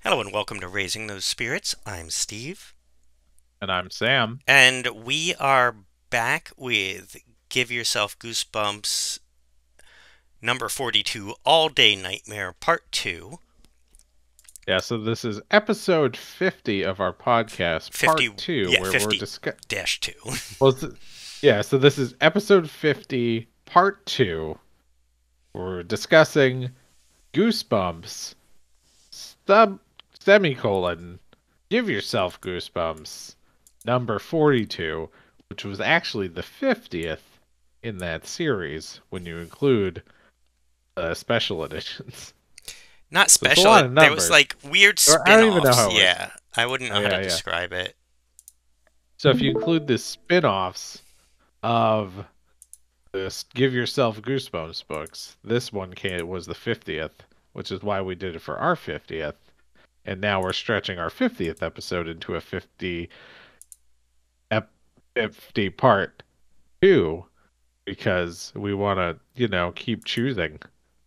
Hello and welcome to Raising Those Spirits. I'm Steve. And I'm Sam. And we are back with Give Yourself Goosebumps number 42 All Day Nightmare Part 2. Yeah, so this is episode 50 of our podcast, 50, part two, yeah, where we're 50 discuss. dash 2. Well, yeah, so this is episode 50, part two. We're discussing Goosebumps, sub semicolon, give yourself Goosebumps, number 42, which was actually the 50th in that series when you include special editions. Not So it's a special, lot of there was numbers. like weird Or I don't even know spin-offs. how it works. Yeah, I wouldn't Oh, know how to yeah, yeah. describe it. So if you include the spin-offs of this Give Yourself Goosebumps books, this one was the 50th, which is why we did it for our 50th. And now we're stretching our 50th episode into a 50 part 2 because we want to, keep choosing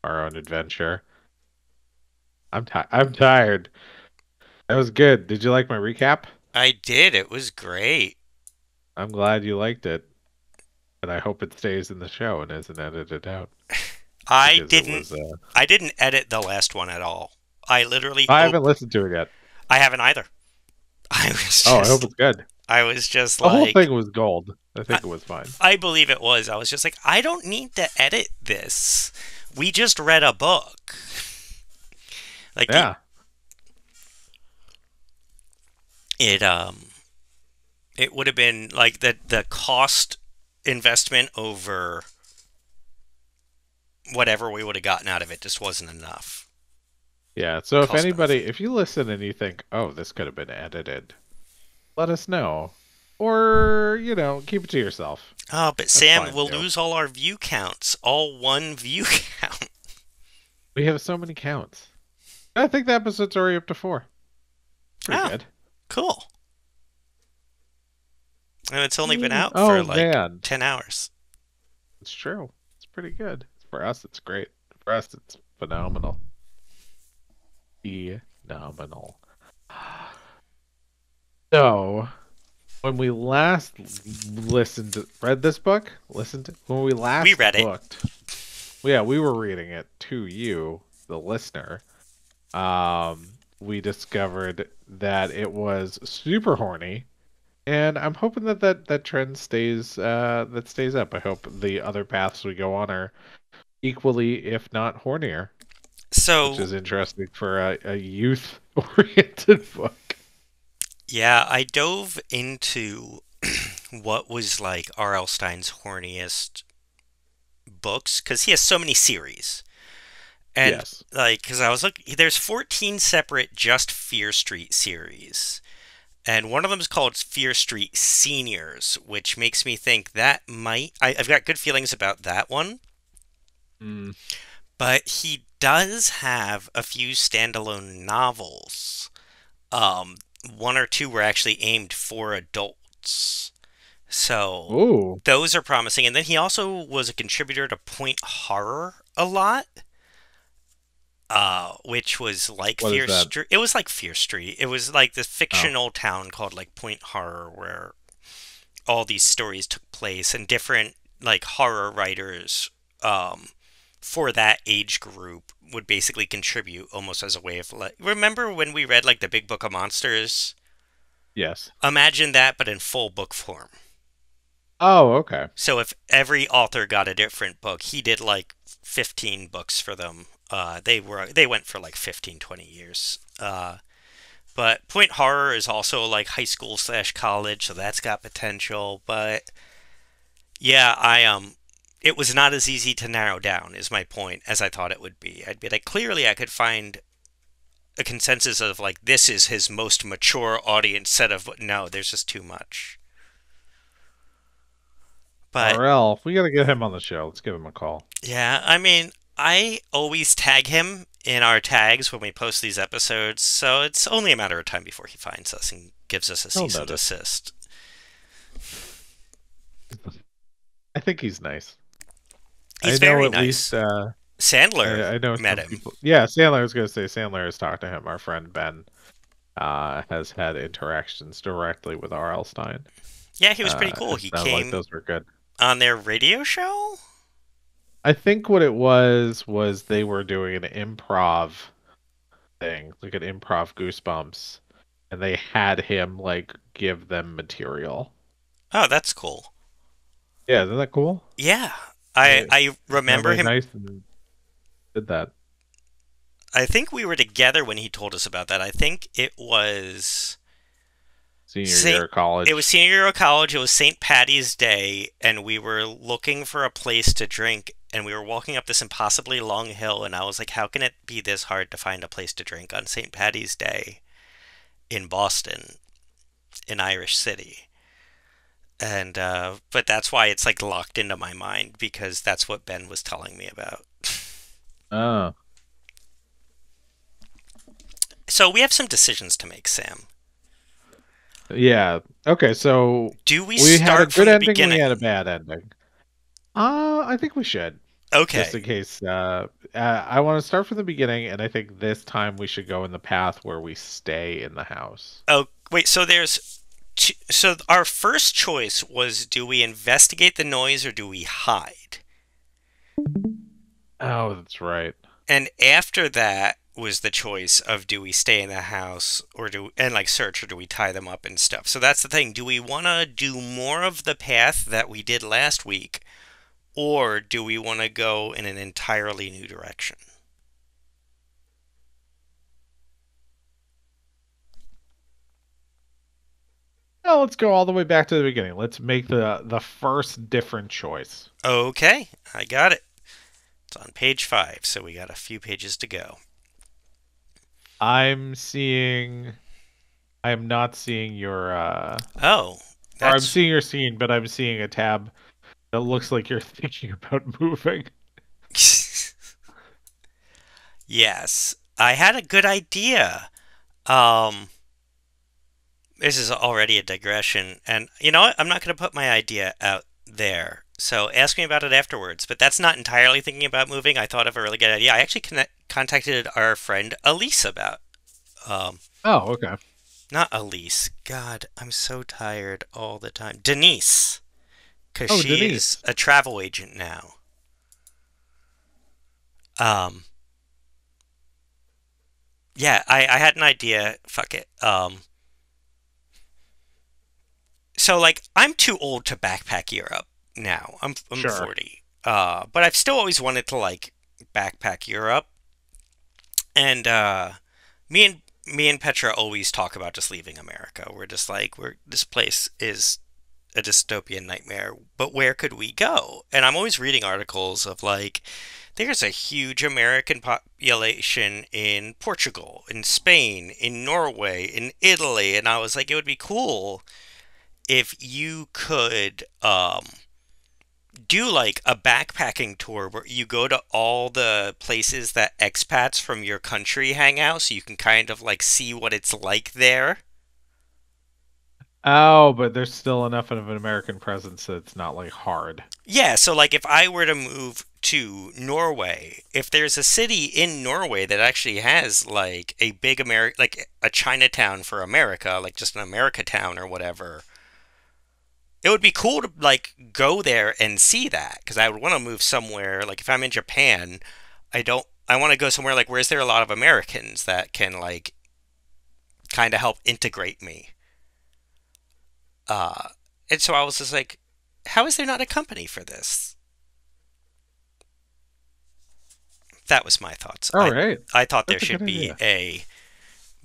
our own adventure. I'm tired. That was good. Did you like my recap? I did. It was great. I'm glad you liked it, and I hope it stays in the show and isn't edited out I because it didn't was I didn't edit the last one at all. I literally I haven't listened to it yet. I haven't either. I was Oh, I hope just it's good. I was just The whole like thing was gold. I I, think it was fine. I believe it was. I was just like, I don't need to edit this. We just read a book. Like Yeah. it it would have been like the cost investment over whatever we would have gotten out of it just wasn't enough. Yeah. So Cost benefit. if you listen and you think, oh, this could have been edited, let us know. Or, keep it to yourself. Oh, but That's Sam, fine we'll too. lose all our view counts. All one view count. We have so many counts. I think the episode's already up to 4. Pretty Oh, good. cool. And it's only been out for Oh, like man. 10 hours. It's true. It's pretty good. For us, it's great. For us, it's phenomenal. Phenomenal. So, when we last read this book, when we We last read it. booked, well, yeah, we were reading it to you, the listener. We discovered that it was super horny, and I'm hoping that trend stays up. I hope the other paths we go on are equally, if not hornier, which So, is interesting for a youth-oriented book. yeah, I dove into what was like R.L. Stein's horniest books because he has so many series. And Yes. like, because I was looking, there's 14 separate just Fear Street series. And one of them is called Fear Street Seniors, which makes me think that I've got good feelings about that one. Mm, But he does have a few standalone novels. Um, One or two were actually aimed for adults. So ooh, those are promising. And then he also was a contributor to Point Horror a lot, which was like what is Fear that? Street. It was like Fear Street. It was like this Oh, fictional town called like Point Horror where all these stories took place and different like horror writers for that age group would basically contribute almost as a way of like remember when we read like the Big Book of Monsters? yes. Imagine that but in full book form. Oh, okay. So if every author got a different book, he did like 15 books for them. They went for like 15, 20 years. But Point Horror is also like high school slash college, so that's got potential. But yeah, it was not as easy to narrow down, is my point, as I thought it would be. I'd be like, clearly I could find a consensus of like this is his most mature audience set of no, there's just too much. But RL, we gotta get him on the show. Let's give him a call. yeah, I mean, I always tag him in our tags when we post these episodes, so it's only a matter of time before he finds us and gives us a He'll cease and notice. desist. I think he's nice. He's I know very at least nice. Sandler I know met some him. people. Yeah, Sandler. I was gonna say Sandler has talked to him. Our friend Ben has had interactions directly with R.L. Stein. Yeah, he was pretty cool. It He sounded like came those were good. on their radio show. I think what it was they were doing an improv thing, like an improv Goosebumps, and they had him like give them material. Oh, that's cool. Yeah, isn't that cool? Yeah, I They I were remember family him. nice and did that. I think we were together when he told us about that. I think it was Senior Saint. year of It was college. senior year of college. It was St. Patty's Day, and we were looking for a place to drink. And we were walking up this impossibly long hill, and I was like, "How can it be this hard to find a place to drink on St. Patty's Day in Boston, in Irish City?" And but that's why it's like locked into my mind because that's what Ben was telling me about. Oh, So we have some decisions to make, Sam. yeah. Okay, so Do we we had a start good from the ending, we had a beginning? bad ending. I think we should, just in Okay. case. I want to start from the beginning, and I think this time we should go in the path where we stay in the house. Oh, wait. So there's. So our first choice was: do we investigate the noise or do we hide? Oh, that's right. And after that was the choice of do we stay in the house or do and like search or do we tie them up and stuff. So that's the thing. Do we want to do more of the path that we did last week or do we want to go in an entirely new direction? Now let's go all the way back to the beginning. Let's make the first different choice. Okay, I got it. It's on page 5, so we got a few pages to go. I'm seeing. I am not seeing your. Oh, Or I'm that's seeing your scene, but I'm seeing a tab that looks like you're thinking about moving. yes. I had a good idea. Um, this is already a digression, and you know what? I'm not going to put my idea out there. So ask me about it afterwards. But that's not entirely thinking about moving. I thought of a really good idea. I actually contacted our friend Elise about. Um, Oh, okay. not Elise. God, I'm so tired all the time. Denise, because Oh, she is Denise. a travel agent now. Um, yeah, I had an idea. Fuck it. So like I'm too old to backpack Europe now. I'm Sure. 40. But I've still always wanted to like backpack Europe. And me and me and Petra always talk about just leaving America. We're just like we're this place is a dystopian nightmare, but where could we go? And I'm always reading articles of like there's a huge American population in Portugal, in Spain, in Norway, in Italy, and I was like it would be cool if you could do like a backpacking tour where you go to all the places that expats from your country hang out so you can kind of like see what it's like there. Oh, but there's still enough of an American presence that it's not like hard. Yeah, so like if I were to move to Norway, if there's a city in Norway that actually has like a big America, like a Chinatown for America, like just an America town or whatever, it would be cool to like go there and see that because I would want to move somewhere like if I'm in Japan, I want to go somewhere like where is there a lot of Americans that can like kind of help integrate me. Uh and so I was just like how is there not a company for this? That was my thoughts. All right. I thought there That's a good should be idea. a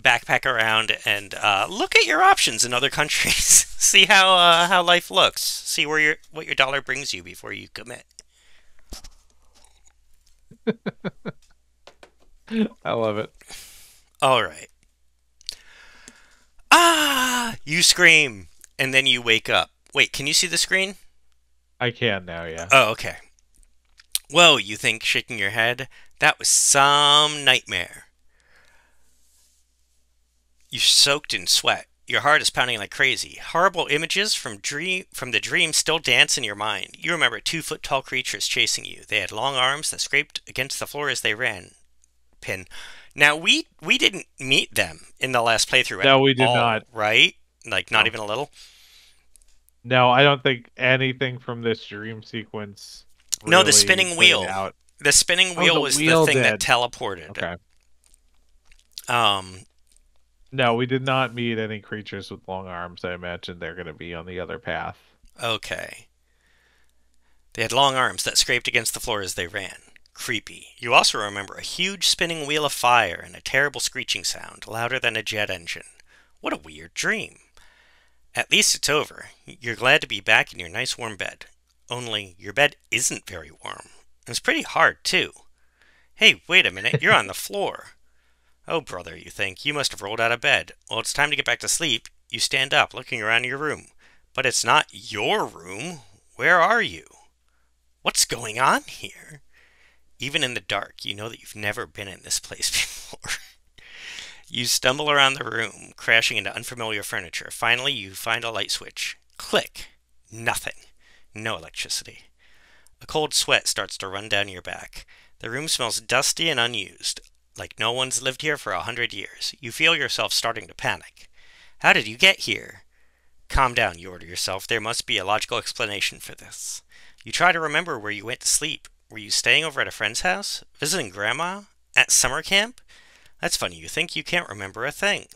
backpack around and look at your options in other countries. See how life looks. See where your what your dollar brings you before you commit. I love it. All right. Ah! You scream, and then you wake up. Wait, can you see the screen? I can now, yeah. Oh, okay. Whoa, you think shaking your head? That was some nightmare. You soaked in sweat. Your heart is pounding like crazy. Horrible images from the dream still dance in your mind. You remember 2 foot tall creatures chasing you. They had long arms that scraped against the floor as they ran. Pin. Now we didn't meet them in the last playthrough at No, we did not. all, right? Like not No. even a little. No, I don't think anything from this dream sequence No, the really spinning played wheel. out. The spinning Oh, wheel the was the wheel thing that did. teleported. Okay. Um, No, we did not meet any creatures with long arms. I imagine they're going to be on the other path. okay. They had long arms that scraped against the floor as they ran. Creepy. You also remember a huge spinning wheel of fire and a terrible screeching sound, louder than a jet engine. What a weird dream. At least it's over. You're glad to be back in your nice warm bed. Only your bed isn't very warm. It's pretty hard, too. Hey, wait a minute, you're on the floor. Oh, brother, you think. You must have rolled out of bed. Well, it's time to get back to sleep. You stand up, looking around your room. But it's not your room. Where are you? What's going on here? Even in the dark, you know that you've never been in this place before. You stumble around the room, crashing into unfamiliar furniture. Finally, you find a light switch. Click. Nothing. No electricity. A cold sweat starts to run down your back. The room smells dusty and unused, like no one's lived here for 100 years. You feel yourself starting to panic. How did you get here? Calm down, you order yourself. There must be a logical explanation for this. You try to remember where you went to sleep. Were you staying over at a friend's house? Visiting Grandma? At summer camp? That's funny, you think you can't remember a thing.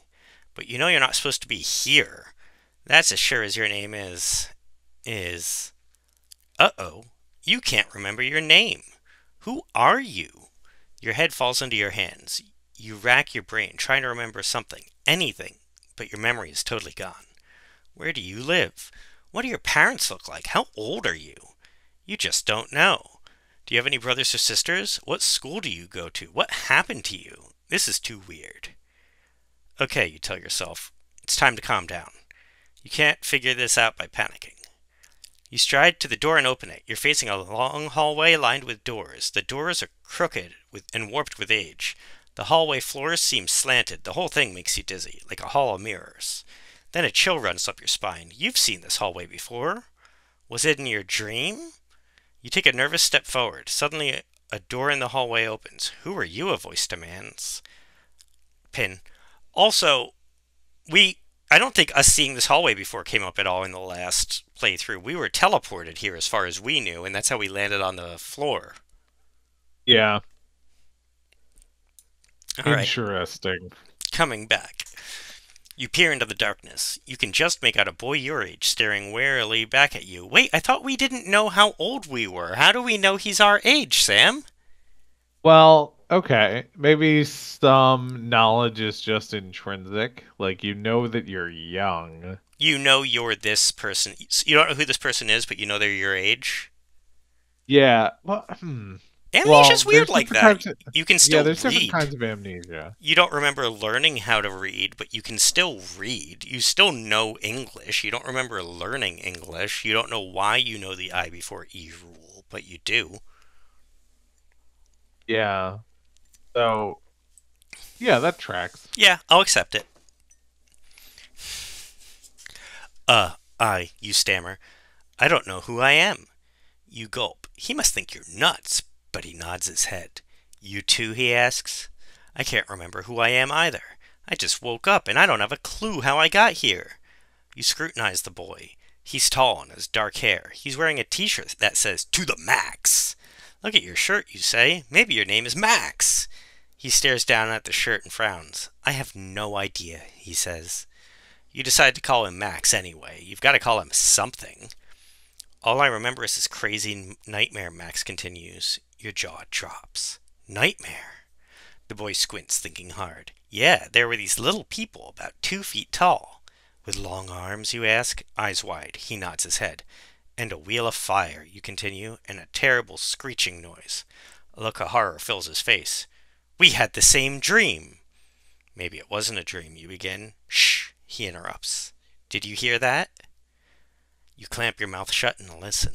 But you know you're not supposed to be here. That's as sure as your name is... Uh-oh. You can't remember your name. Who are you? Your head falls into your hands. You rack your brain, trying to remember something, anything, but your memory is totally gone. Where do you live? What do your parents look like? How old are you? You just don't know. Do you have any brothers or sisters? What school do you go to? What happened to you? This is too weird. Okay, you tell yourself, it's time to calm down. You can't figure this out by panicking. You stride to the door and open it. You're facing a long hallway lined with doors. The doors are crooked and warped with age. The hallway floors seem slanted. The whole thing makes you dizzy, like a hall of mirrors. Then a chill runs up your spine. You've seen this hallway before. Was it in your dream? You take a nervous step forward. Suddenly, a door in the hallway opens. Who are you? A voice demands. Pin. Also, I don't think us seeing this hallway before came up at all in the last playthrough. We were teleported here as far as we knew, and that's how we landed on the floor. Yeah. All right, Interesting. coming back. You peer into the darkness. You can just make out a boy your age staring warily back at you. Wait, I thought we didn't know how old we were. How do we know he's our age, Sam? Well, okay. Maybe some knowledge is just intrinsic. Like, you know that you're young. You know you're this person. You don't know who this person is, but you know they're your age. Yeah. Well, Amnesia's weird there's like different that. types of, You can yeah, still there's different read. kinds of amnesia. You don't remember learning how to read, but you can still read. You still know English. You don't remember learning English. You don't know why you know the I before E rule, but you do. Yeah. So, yeah, that tracks. Yeah, I'll accept it. You stammer. I don't know who I am. You gulp. He must think you're nuts, but he nods his head. You too, he asks. I can't remember who I am either. I just woke up and I don't have a clue how I got here. You scrutinize the boy. He's tall and has dark hair. He's wearing a t-shirt that says, "To the Max." Look at your shirt, you say. Maybe your name is Max. He stares down at the shirt and frowns. I have no idea, he says. You decide to call him Max anyway. You've got to call him something. All I remember is this crazy nightmare, Max continues. Your jaw drops. Nightmare? The boy squints, thinking hard. Yeah, there were these little people about 2 feet tall. With long arms, you ask? Eyes wide. He nods his head. And a wheel of fire, you continue, and a terrible screeching noise. A look of horror fills his face. We had the same dream. Maybe it wasn't a dream, you begin. Shh, he interrupts. Did you hear that? You clamp your mouth shut and listen.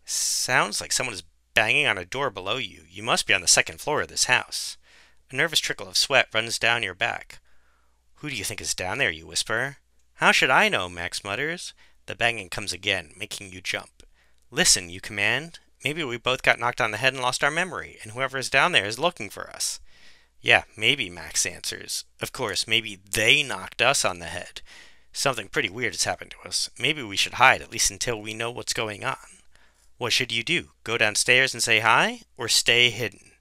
Sounds like someone is banging on a door below you. You must be on the second floor of this house. A nervous trickle of sweat runs down your back. Who do you think is down there, you whisper. How should I know, Max mutters. The banging comes again, making you jump. Listen, you command. Maybe we both got knocked on the head and lost our memory, and whoever is down there is looking for us. Yeah, maybe, Max answers. Of course, maybe they knocked us on the head. Something pretty weird has happened to us. Maybe we should hide, at least until we know what's going on. What should you do? Go downstairs and say hi, or stay hidden?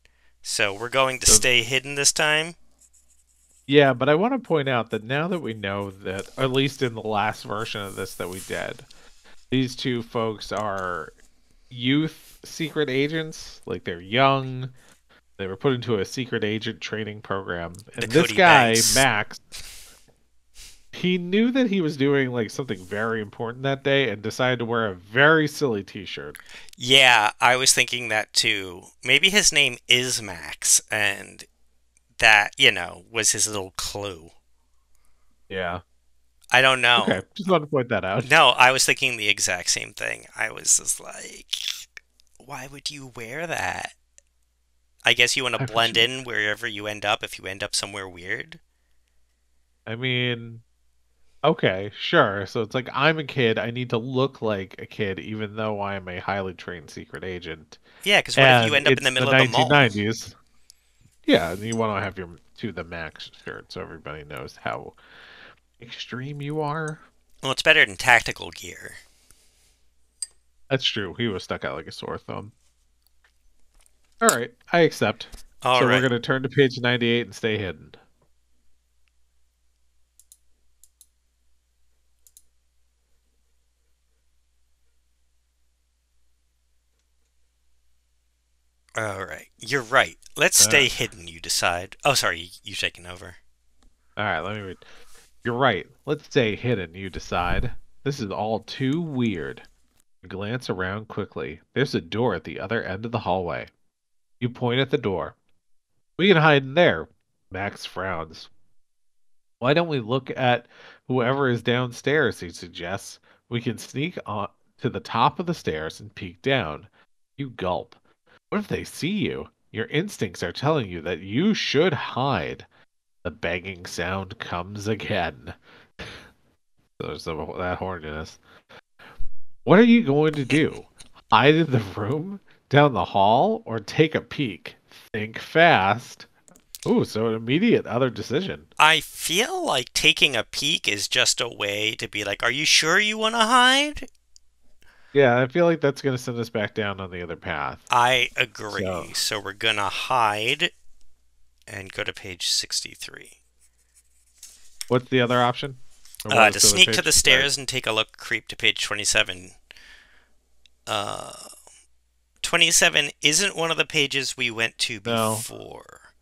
So we're going to So, stay hidden this time? yeah, but I want to point out that now that we know that, at least in the last version of this that we did, these two folks are youth secret agents. Like they're young. They were put into a secret agent training program. The And this Cody guy, Banks. Max, he knew that he was doing like something very important that day and decided to wear a very silly t-shirt. Yeah, I was thinking that too. Maybe his name is Max, and that, was his little clue. Yeah. I don't know. Okay. Just wanted to point that out. No, I was thinking the exact same thing. I was just like, why would you wear that? I guess you want to I blend wish- in wherever you end up if you end up somewhere weird. I mean, okay, sure. So it's like I'm a kid. I need to look like a kid, even though I am a highly trained secret agent. Yeah, because what if you And end up in the it's the middle of the mall? 1990s. Yeah, and you want to have your to the max shirt so everybody knows how extreme you are. Well, it's better than tactical gear. That's true. He was stuck out like a sore thumb. All right, I accept. All So we're right. going to turn to page 98 and stay hidden. All right. You're right. Let's Uh, stay hidden, you decide. Oh, sorry, you taking over. all right, let me read. You're right. Let's stay hidden, you decide. This is all too weird. You glance around quickly. There's a door at the other end of the hallway. You point at the door. We can hide in there. Max frowns. Why don't we look at whoever is downstairs, he suggests. We can sneak on to the top of the stairs and peek down. You gulp. What if they see you? Your instincts are telling you that you should hide. The banging sound comes again. There's that horniness. What are you going to do? Hide in the room, down the hall, or take a peek? Think fast. Ooh, so an immediate other decision. I feel like taking a peek is just a way to be like, are you sure you want to hide? Yeah, I feel like that's going to send us back down on the other path. I So, agree. So we're gonna hide and go to page 63. what's the other option? Or what To was the other sneak to page? the Sorry. stairs and take a look, creep to page 27. Uh, 27 isn't one of the pages we went to No. before.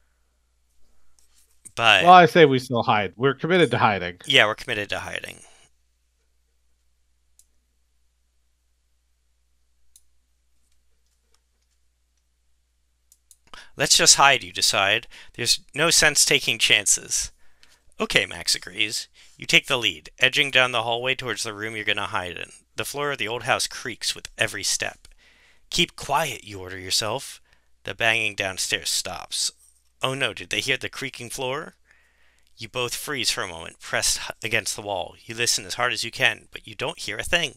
Well, But I say we still hide. We're committed to hiding. yeah, we're committed to hiding. Let's just hide, you decide. There's no sense taking chances. Okay, Max agrees. You take the lead, edging down the hallway towards the room you're gonna hide in. The floor of the old house creaks with every step. Keep quiet, you order yourself. The banging downstairs stops. Oh no, did they hear the creaking floor? You both freeze for a moment, pressed against the wall. You listen as hard as you can, but you don't hear a thing.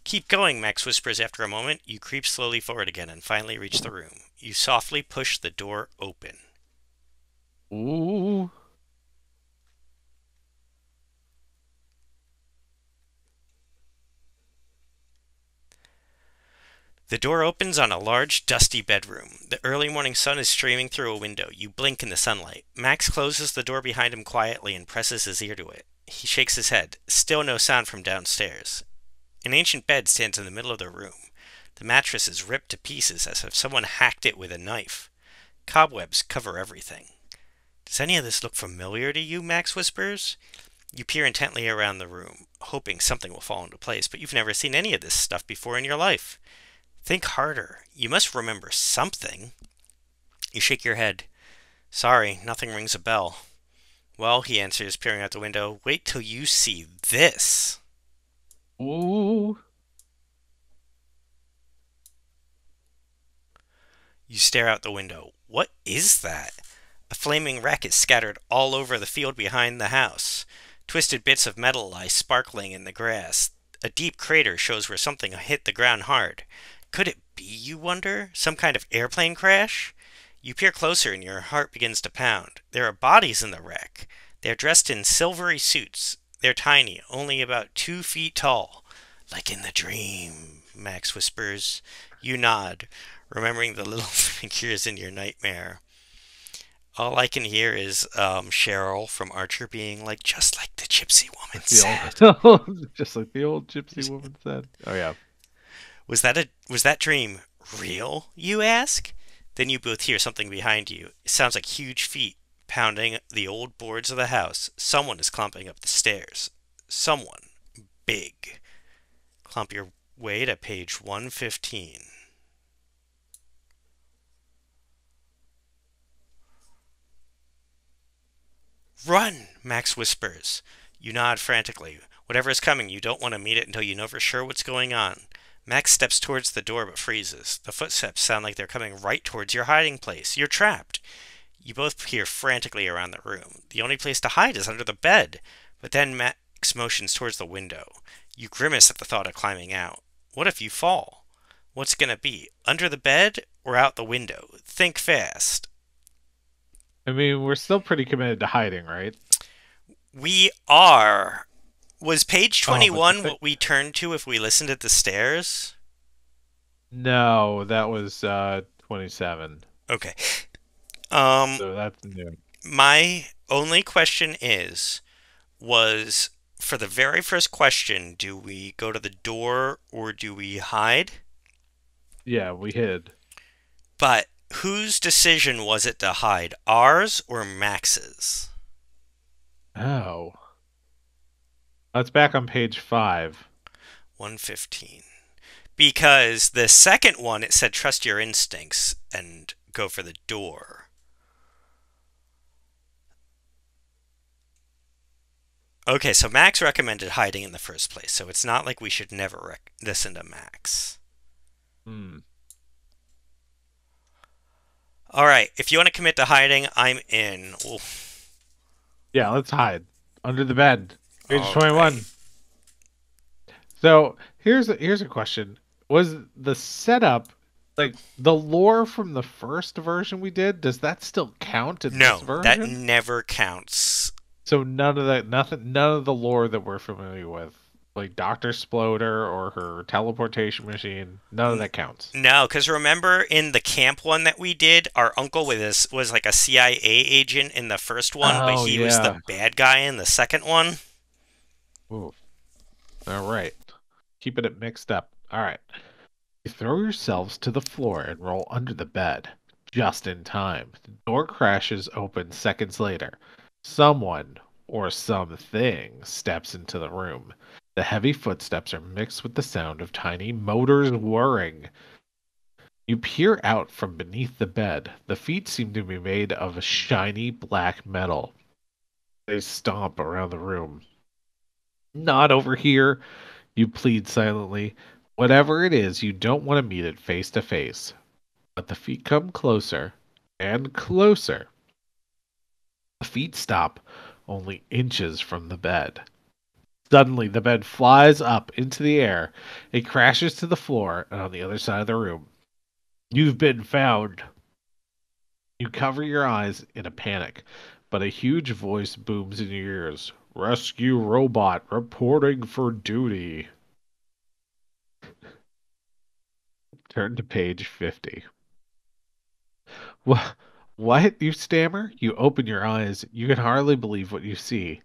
Keep going, Max whispers after a moment. You creep slowly forward again and finally reach the room. You softly push the door open. Ooh. The door opens on a large, dusty bedroom. The early morning sun is streaming through a window. You blink in the sunlight. Max closes the door behind him quietly and presses his ear to it. He shakes his head. Still no sound from downstairs. An ancient bed stands in the middle of the room. The mattress is ripped to pieces as if someone hacked it with a knife. Cobwebs cover everything. Does any of this look familiar to you? Max whispers. You peer intently around the room, hoping something will fall into place, but you've never seen any of this stuff before in your life. Think harder. You must remember something. You shake your head. Sorry, nothing rings a bell. Well, he answers, peering out the window, wait till you see this. Ooh. You stare out the window. What is that? A flaming wreck is scattered all over the field behind the house. Twisted bits of metal lie sparkling in the grass. A deep crater shows where something hit the ground hard. Could it be, you wonder? Some kind of airplane crash? You peer closer and your heart begins to pound. There are bodies in the wreck. They're dressed in silvery suits. They're tiny, only about 2 feet tall. Like in the dream, Max whispers. You nod, remembering the little figures in your nightmare. All I can hear is Cheryl from Archer being like, just like the gypsy woman The said. old, just like the old gypsy woman said. Oh yeah. Was that dream real, you ask? Then you both hear something behind you. It sounds like huge feet pounding the old boards of the house. Someone is clumping up the stairs. Someone big. Clump your way to page 115. Run! Max whispers. You nod frantically. Whatever is coming, you don't want to meet it until you know for sure what's going on. Max steps towards the door but freezes. The footsteps sound like they're coming right towards your hiding place. You're trapped. You both peer frantically around the room. The only place to hide is under the bed. But then Max motions towards the window. You grimace at the thought of climbing out. What if you fall? What's gonna be? Under the bed or out the window? Think fast. I mean, we're still pretty committed to hiding, right? We are. Was page Oh, but 21 what we turned to if we listened at the stairs? no, that was 27. Okay. Um, So that's new. my only question is, was for the very first question, do we go to the door or do we hide? Yeah, we hid. But whose decision was it to hide? Ours or Max's? Oh. That's back on page 5. 115. Because the second one, it said trust your instincts and go for the door. Okay, so Max recommended hiding in the first place, so it's not like we should never listen to Max. Hmm. All right, if you want to commit to hiding, I'm in. Ooh, Yeah, let's hide. Under the bed. Page okay. 21. So here's a question. Was the setup like the lore from the first version we did, does that still count in this No, that version? never counts. So none of that nothing none of the lore that we're familiar with, like Dr. Sploder or her teleportation machine, none of N- that counts. no, because remember in the camp one that we did, our uncle was like a CIA agent in the first one, but Oh he was the yeah. bad guy in the second one. Ooh. All right. Keeping it mixed up. All right. You throw yourselves to the floor and roll under the bed. Just in time. The door crashes open seconds later. Someone, or something, steps into the room. The heavy footsteps are mixed with the sound of tiny motors whirring. You peer out from beneath the bed. The feet seem to be made of shiny black metal. They stomp around the room. Not over here, you plead silently. Whatever it is, you don't want to meet it face to face. But the feet come closer and closer. The feet stop only inches from the bed. Suddenly, the bed flies up into the air. It crashes to the floor and on the other side of the room. You've been found. You cover your eyes in a panic, but a huge voice booms in your ears. Rescue robot reporting for duty. Turn to page 50. What? What? You stammer? You open your eyes. You can hardly believe what you see.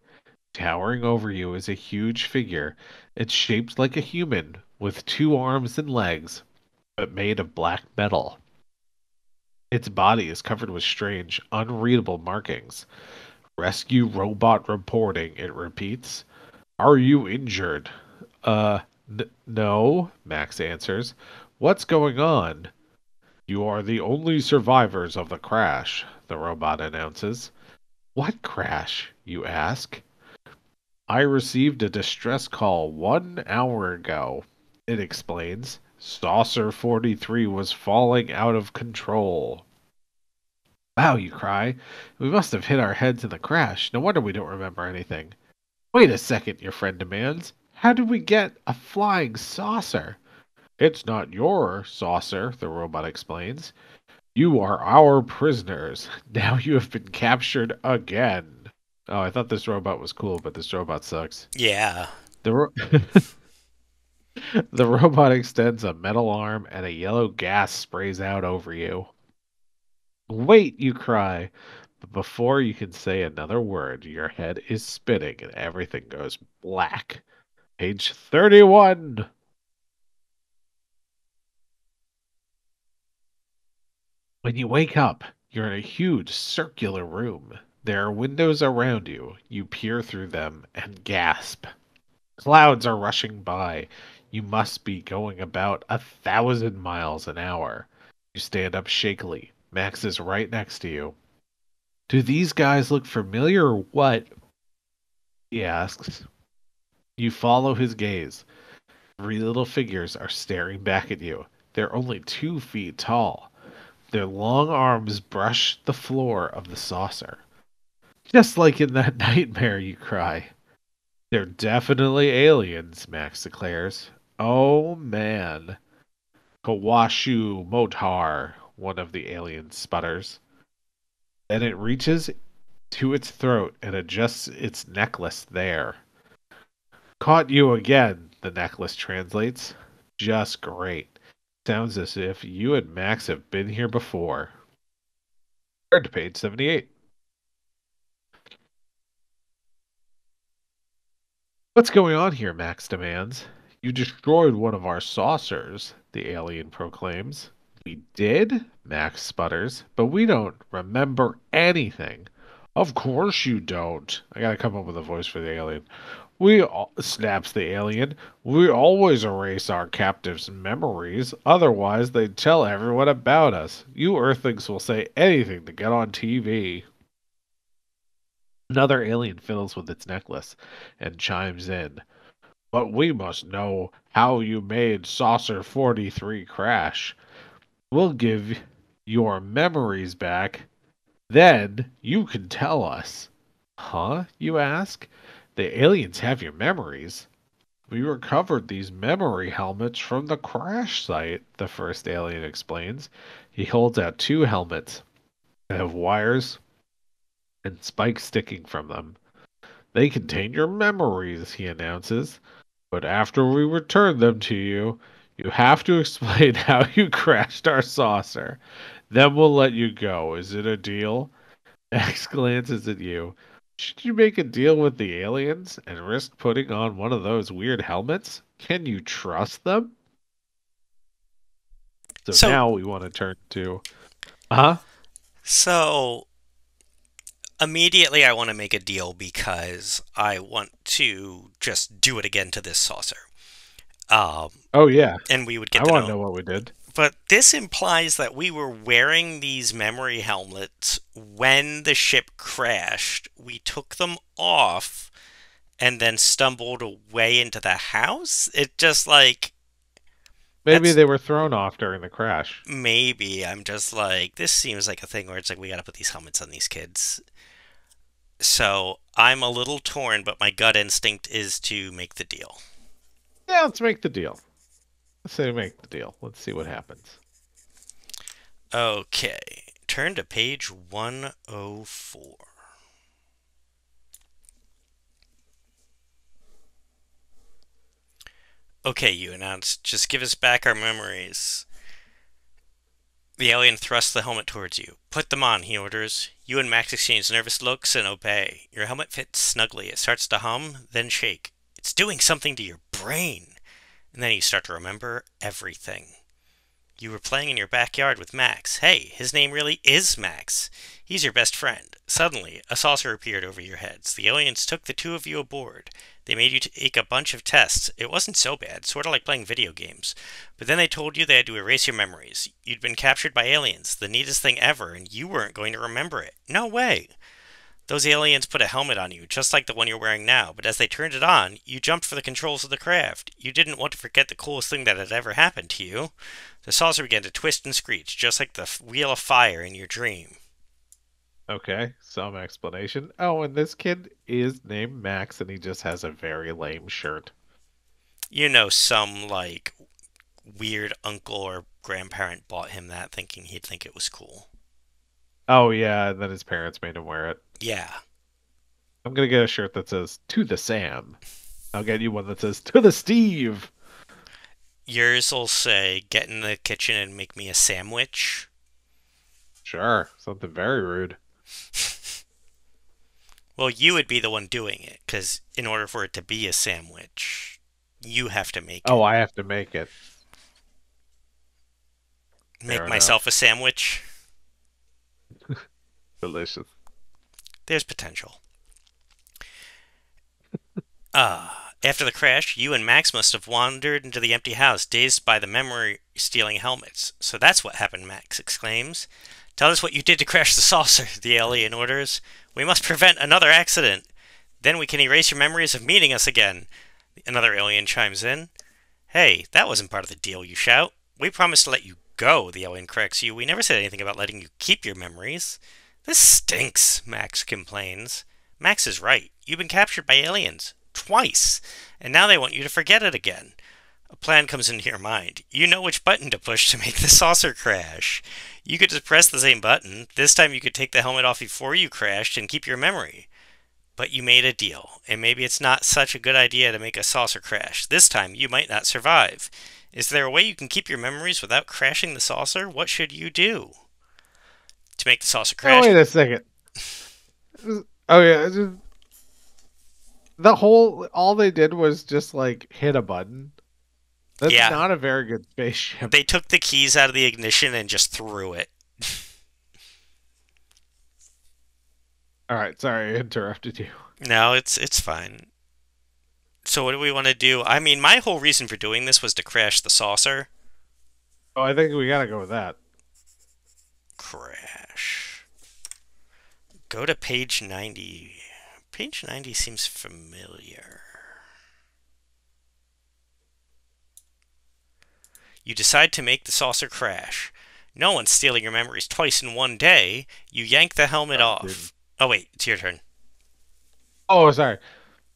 Towering over you is a huge figure. It's shaped like a human, with 2 arms and legs, but made of black metal. Its body is covered with strange, unreadable markings. Rescue robot reporting, it repeats. Are you injured? No, Max answers. What's going on? You are the only survivors of the crash, the robot announces. What crash? You ask. I received a distress call 1 hour ago. It explains. Saucer 43 was falling out of control. Wow, you cry. We must have hit our heads in the crash. No wonder we don't remember anything. Wait a second, your friend demands. How did we get a flying saucer? It's not your saucer, the robot explains. You are our prisoners. Now you have been captured again. Oh, I thought this robot was cool, but this robot sucks. Yeah. The ro- the robot extends a metal arm and a yellow gas sprays out over you. Wait, you cry. But before you can say another word, your head is spinning and everything goes black. Page 31. When you wake up, you're in a huge circular room. There are windows around you. You peer through them and gasp. Clouds are rushing by. You must be going about 1,000 miles an hour. You stand up shakily. Max is right next to you. Do these guys look familiar or what? He asks. You follow his gaze. Three little figures are staring back at you. They're only 2 feet tall. Their long arms brush the floor of the saucer. Just like in that nightmare, you cry. They're definitely aliens, Max declares. Oh man. Kawashu Motar, one of the aliens sputters. Then it reaches to its throat and adjusts its necklace there. Caught you again, the necklace translates. Just great. Sounds as if you and Max have been here before. Turn to page 78. What's going on here? Max demands. You destroyed one of our saucers, the alien proclaims. We did? Max sputters, but we don't remember anything. Of course you don't. I gotta come up with a voice for the alien. Snaps the alien. We always erase our captives' memories, otherwise they'd tell everyone about us. You Earthlings will say anything to get on TV. Another alien fiddles with its necklace and chimes in. But we must know how you made Saucer 43 crash. We'll give your memories back. Then you can tell us. Huh? You ask? The aliens have your memories. We recovered these memory helmets from the crash site, the first alien explains. He holds out two helmets that have wires and spikes sticking from them. They contain your memories, he announces. But after we return them to you, you have to explain how you crashed our saucer. Then we'll let you go. Is it a deal? X glances at you. Should you make a deal with the aliens and risk putting on one of those weird helmets? Can you trust them? So So, now we want to turn to. Huh? so immediately I want to make a deal because I want to just do it again to this saucer. Um, Oh, yeah. and we would I get to want to know. know what we did. But this implies that we were wearing these memory helmets when the ship crashed. We took them off and then stumbled away into the house. It just like Maybe that's they were thrown off during the crash. maybe I'm just like this seems like a thing where it's like we got to put these helmets on these kids. So I'm a little torn, but my gut instinct is to make the deal. Yeah, let's make the deal. Let's say make the deal. Let's see what happens. Okay, turn to page 104. Okay, you announced. Just give us back our memories. The alien thrusts the helmet towards you. Put them on, he orders. You and Max exchange nervous looks and obey. Your helmet fits snugly. It starts to hum, then shake. It's doing something to your brain. And then you start to remember everything. You were playing in your backyard with Max. Hey, his name really is Max. He's your best friend. Suddenly, a saucer appeared over your heads. The aliens took the two of you aboard. They made you take a bunch of tests. It wasn't so bad, sort of like playing video games. But then they told you they had to erase your memories. You'd been captured by aliens, the neatest thing ever, and you weren't going to remember it. No way. Those aliens put a helmet on you, just like the one you're wearing now, but as they turned it on, you jumped for the controls of the craft. You didn't want to forget the coolest thing that had ever happened to you. The saucer began to twist and screech, just like the wheel of fire in your dream. Okay, some explanation. Oh, and this kid is named Max, and he just has a very lame shirt. You know, some like weird uncle or grandparent bought him that thinking he'd think it was cool. Oh yeah, and then his parents made him wear it. Yeah. I'm gonna get a shirt that says "To the Sam." I'll get you one that says "To the Steve." Yours will say, get in the kitchen and make me a sandwich. Sure, something very rude. Well, you would be the one doing it, because in order for it to be a sandwich, you have to make Oh, it. I have to make it. Make Fair myself a enough. sandwich? Delicious. There's potential. After the crash, you and Max must have wandered into the empty house, dazed by the memory stealing helmets. So that's what happened, Max exclaims. Tell us what you did to crash the saucer, the alien orders. We must prevent another accident. Then we can erase your memories of meeting us again. Another alien chimes in. Hey, that wasn't part of the deal, you shout. We promised to let you go, the alien corrects you. We never said anything about letting you keep your memories. This stinks, Max complains. Max is right. You've been captured by aliens. Twice. And now they want you to forget it again. A plan comes into your mind. You know which button to push to make the saucer crash. You could just press the same button. This time you could take the helmet off before you crashed and keep your memory. But you made a deal, and maybe it's not such a good idea to make a saucer crash. This time you might not survive. Is there a way you can keep your memories without crashing the saucer? What should you do? To make the saucer Oh, crash, wait a second. Oh yeah, the whole all they did was just like hit a button. That's yeah, not a very good spaceship. they took the keys out of the ignition and just threw it. All right, sorry I interrupted you. No, it's fine. So what do we want to do? I mean, my whole reason for doing this was to crash the saucer. Oh, I think we gotta go with that. Crash. Go to page 90. Page 90 seems familiar. You decide to make the saucer crash. No one's stealing your memories twice in one day. You yank the helmet Oh, dude. off. Oh, wait, it's your turn. Oh, sorry.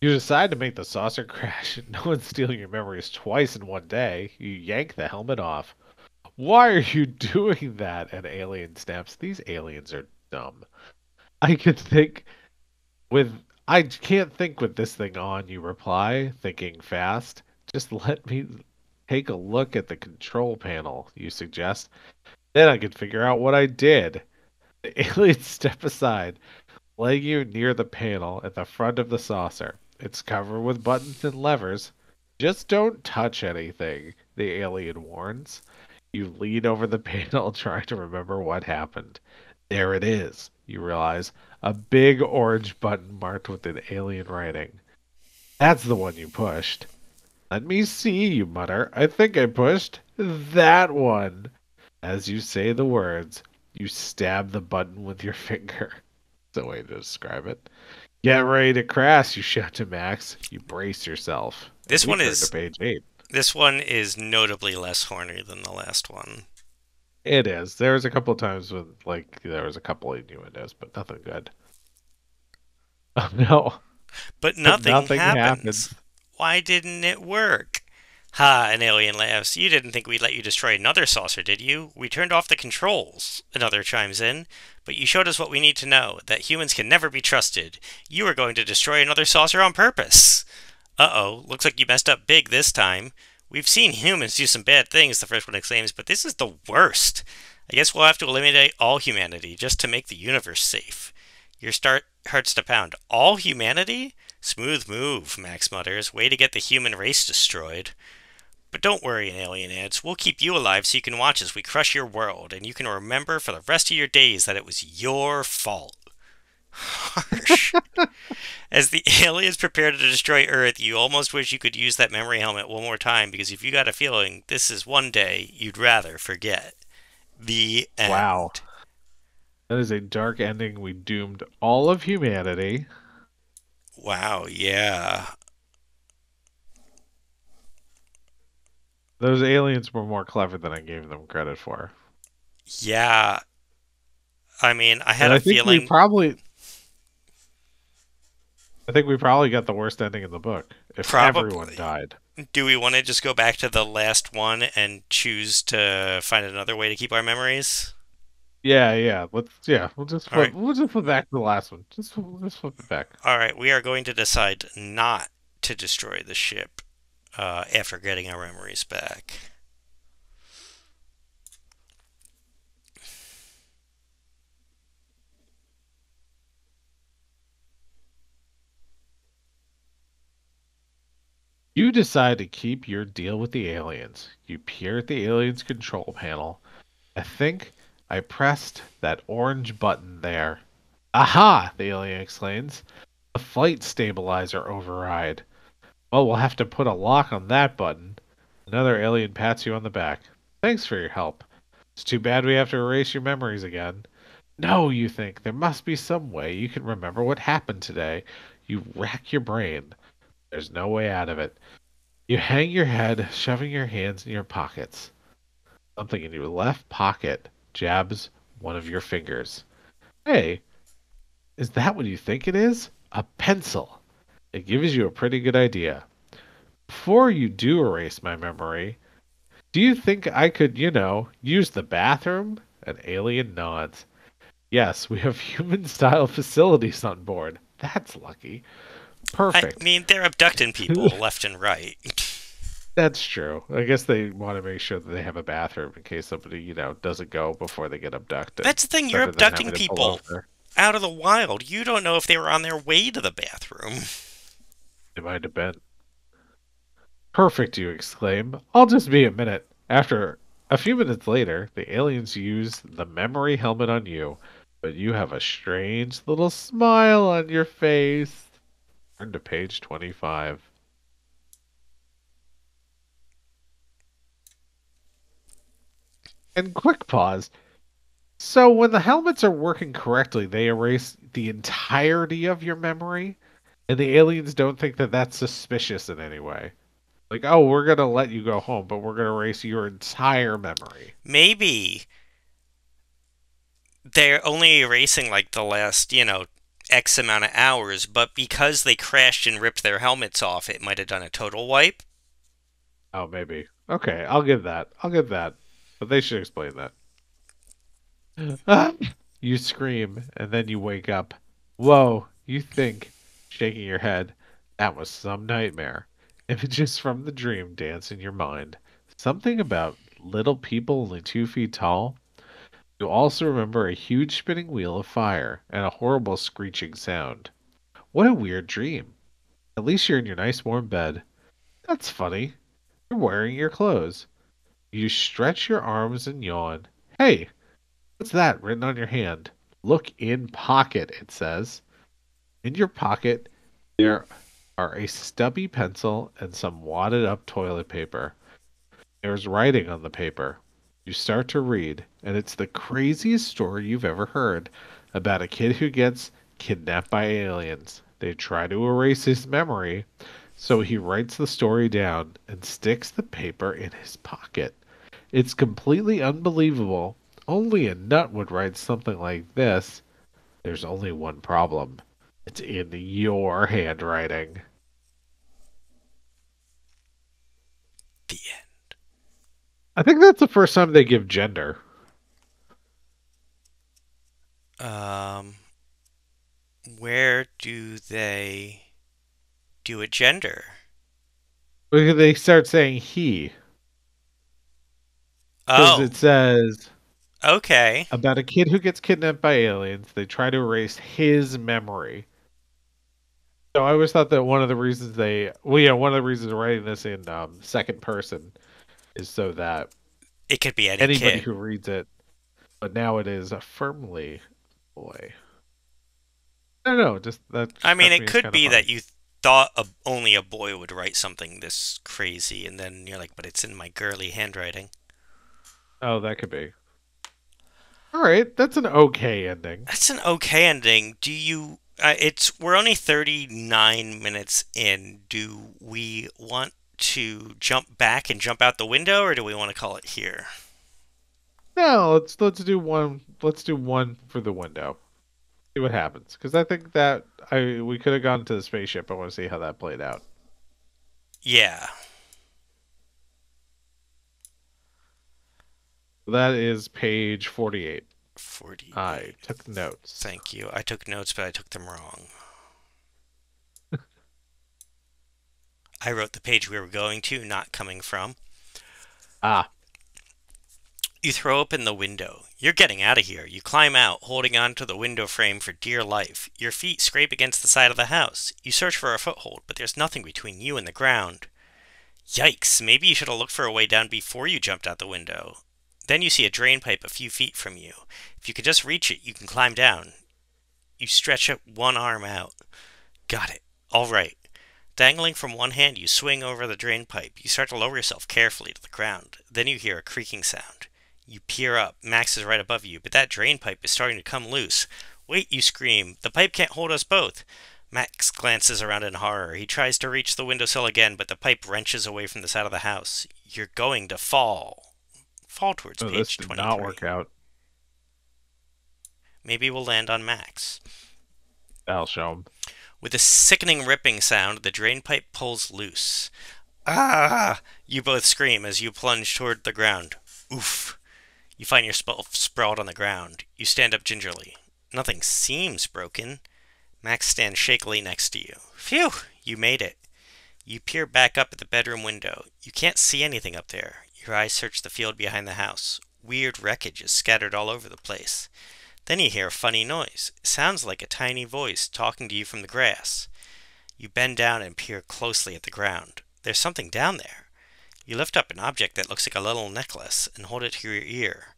You decide to make the saucer crash. No one's stealing your memories twice in one day. You yank the helmet off. Why are you doing that? An alien snaps. These aliens are dumb. I could think with. I can't think with this thing on, you reply, thinking fast. Just let me take a look at the control panel, you suggest. Then I could figure out what I did. The aliens step aside, laying you near the panel at the front of the saucer. It's covered with buttons and levers. Just don't touch anything, the alien warns. You lean over the panel trying to remember what happened. There it is, you realize. A big orange button marked with an alien writing. That's the one you pushed. Let me see, you mutter. I think I pushed that one. As you say the words, you stab the button with your finger. That's a way to describe it. Get ready to crash, you shout to Max. You brace yourself. And This we one turn to is page 8. this one is notably less horny than the last one. It is. There's a couple of times when, like, there was a couple of innuendos, but nothing good. Oh, no. But But nothing nothing happens. happens. Why didn't it work? Ha, an alien laughs. You didn't think we'd let you destroy another saucer, did you? We turned off the controls. Another chimes in. But you showed us what we need to know, that humans can never be trusted. You were going to destroy another saucer on purpose. Uh-oh, looks like you messed up big this time. We've seen humans do some bad things, the first one exclaims, but this is the worst. I guess we'll have to eliminate all humanity just to make the universe safe. Your start hurts to pound. All humanity? Smooth move, Max mutters. Way to get the human race destroyed. But don't worry, an alien adds. We'll keep you alive so you can watch as we crush your world, and you can remember for the rest of your days that it was your fault. Harsh. As the aliens prepare to destroy Earth, you almost wish you could use that memory helmet one more time because if you got a feeling this is one day you'd rather forget. The Wow. end. That is a dark ending. We doomed all of humanity. Wow, yeah. Those aliens were more clever than I gave them credit for. Yeah. I mean, I had And a feeling. I think we probably got the worst ending in the book if everyone Probably. died. Do we want to just go back to the last one and choose to find another way to keep our memories? Yeah. All right. we'll just flip back to the last one. Just flip it back. All right. We are going to decide not to destroy the ship after getting our memories back. You decide to keep your deal with the aliens. You peer at the aliens' control panel. I think I pressed that orange button there. Aha! The alien exclaims. The flight stabilizer override. Well, we'll have to put a lock on that button. Another alien pats you on the back. Thanks for your help. It's too bad we have to erase your memories again. No, you think. There must be some way you can remember what happened today. You rack your brain. There's no way out of it. You hang your head, shoving your hands in your pockets. Something in your left pocket jabs one of your fingers. Hey, is that what you think it is? A pencil. It gives you a pretty good idea. Before you do erase my memory, do you think I could, use the bathroom? An alien nods. Yes, we have human style facilities on board. That's lucky. I Perfect. mean, they're abducting people left and right. That's true. I guess they want to make sure that they have a bathroom in case somebody, doesn't go before they get abducted. That's the thing, you're Better than abducting having to pull people over. out of the wild. You don't know if they were on their way to the bathroom. It might have been. Perfect, you exclaim. I'll just be a minute. After a few minutes later, the aliens use the memory helmet on you, but you have a strange little smile on your face. Turn to page 25. And quick pause. So when the helmets are working correctly, they erase the entirety of your memory, and the aliens don't think that that's suspicious in any way. Like, oh, we're gonna let you go home, but we're gonna erase your entire memory. Maybe they're only erasing like the last, X amount of hours, but because they crashed and ripped their helmets off, it might have done a total wipe. Oh, maybe. Okay, I'll give that. I'll give that. But they should explain that. Ah! You scream, and then you wake up. Whoa, you think, shaking your head, that was some nightmare. Images from the dream dance in your mind. Something about little people only 2 feet tall. You also remember a huge spinning wheel of fire and a horrible screeching sound. What a weird dream. At least you're in your nice warm bed. That's funny. You're wearing your clothes. You stretch your arms and yawn. Hey, what's that written on your hand? Look in pocket, it says. In your pocket, there are a stubby pencil and some wadded up toilet paper. There's writing on the paper. You start to read, and it's the craziest story you've ever heard about a kid who gets kidnapped by aliens. They try to erase his memory, so he writes the story down and sticks the paper in his pocket. It's completely unbelievable. Only a nut would write something like this. There's only one problem. It's in your handwriting. The I think that's the first time they give gender. end. Where do they do a gender? They start saying he. Because Oh, it says okay. about a kid who gets kidnapped by aliens. They try to erase his memory. So I always thought that one of the reasons one of the reasons writing this in second person is so that It could be any anybody kid. who reads it, but now it is a firmly boy. I don't know, just that I mean, struck it me as could kind of be that funny. you thought only a boy would write something this crazy, and then you're like, but it's in my girly handwriting. Oh, that could be. All right, that's an okay ending. That's an okay ending. Do you? We're only 39 minutes in. Do we want to jump back and jump out the window, or do we want to call it here? No, let's do one. Let's do one for the window. See what happens. Because I think that I we could have gone to the spaceship. I want to see how that played out. Yeah. That is page 48. I 48. took notes. Thank you. I took notes, but I took them wrong. I wrote the page we were going to, not coming from. Ah, You throw open the window. You're getting out of here. You climb out, holding on to the window frame for dear life. Your feet scrape against the side of the house. You search for a foothold, but there's nothing between you and the ground. Yikes, maybe you should have looked for a way down before you jumped out the window. Then you see a drain pipe a few feet from you. If you could just reach it, you can climb down. You stretch up one arm out. Got it. All right. Dangling from one hand, you swing over the drain pipe. You start to lower yourself carefully to the ground. Then you hear a creaking sound. You peer up. Max is right above you, but that drain pipe is starting to come loose. Wait, you scream. The pipe can't hold us both. Max glances around in horror. He tries to reach the windowsill again, but the pipe wrenches away from the side of the house. You're going to fall. Fall towards no, this page did not 23. work out. Maybe we'll land on Max. I'll show him. With a sickening ripping sound, the drain pipe pulls loose. Ah! You both scream as you plunge toward the ground. Oof! You find yourself sprawled on the ground. You stand up gingerly. Nothing seems broken. Max stands shakily next to you. Phew! You made it. You peer back up at the bedroom window. You can't see anything up there. Your eyes search the field behind the house. Weird wreckage is scattered all over the place. Then you hear a funny noise. It sounds like a tiny voice talking to you from the grass. You bend down and peer closely at the ground. There's something down there. You lift up an object that looks like a little necklace and hold it to your ear.